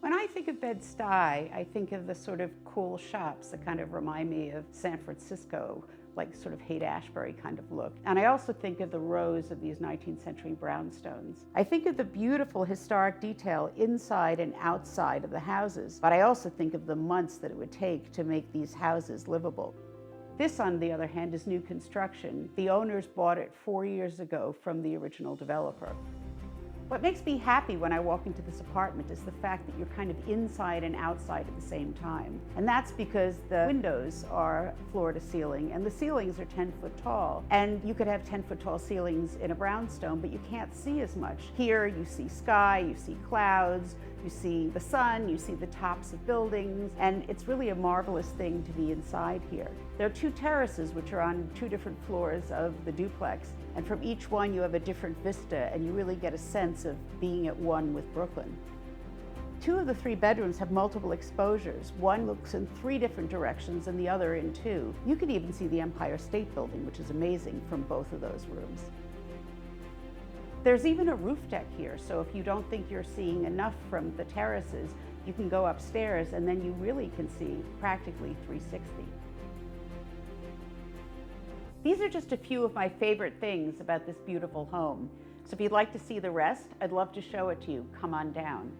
When I think of Bed-Stuy, I think of the sort of cool shops that kind of remind me of San Francisco, like sort of Haight-Ashbury kind of look. And I also think of the rows of these 19th century brownstones. I think of the beautiful historic detail inside and outside of the houses, but I also think of the months that it would take to make these houses livable. This, on the other hand, is new construction. The owners bought it 4 years ago from the original developer. What makes me happy when I walk into this apartment is the fact that you're kind of inside and outside at the same time. And that's because the windows are floor to ceiling and the ceilings are 10 foot tall. And you could have 10 foot tall ceilings in a brownstone, but you can't see as much. Here you see sky, you see clouds, you see the sun, you see the tops of buildings, and it's really a marvelous thing to be inside here. There are 2 terraces which are on 2 different floors of the duplex, and from each one you have a different vista, and you really get a sense of being at one with Brooklyn. 2 of the 3 bedrooms have multiple exposures. One looks in 3 different directions and the other in 2. You can even see the Empire State Building, which is amazing, from both of those rooms. There's even a roof deck here, so if you don't think you're seeing enough from the terraces, you can go upstairs and then you really can see practically 360. These are just a few of my favorite things about this beautiful home. So if you'd like to see the rest, I'd love to show it to you. Come on down.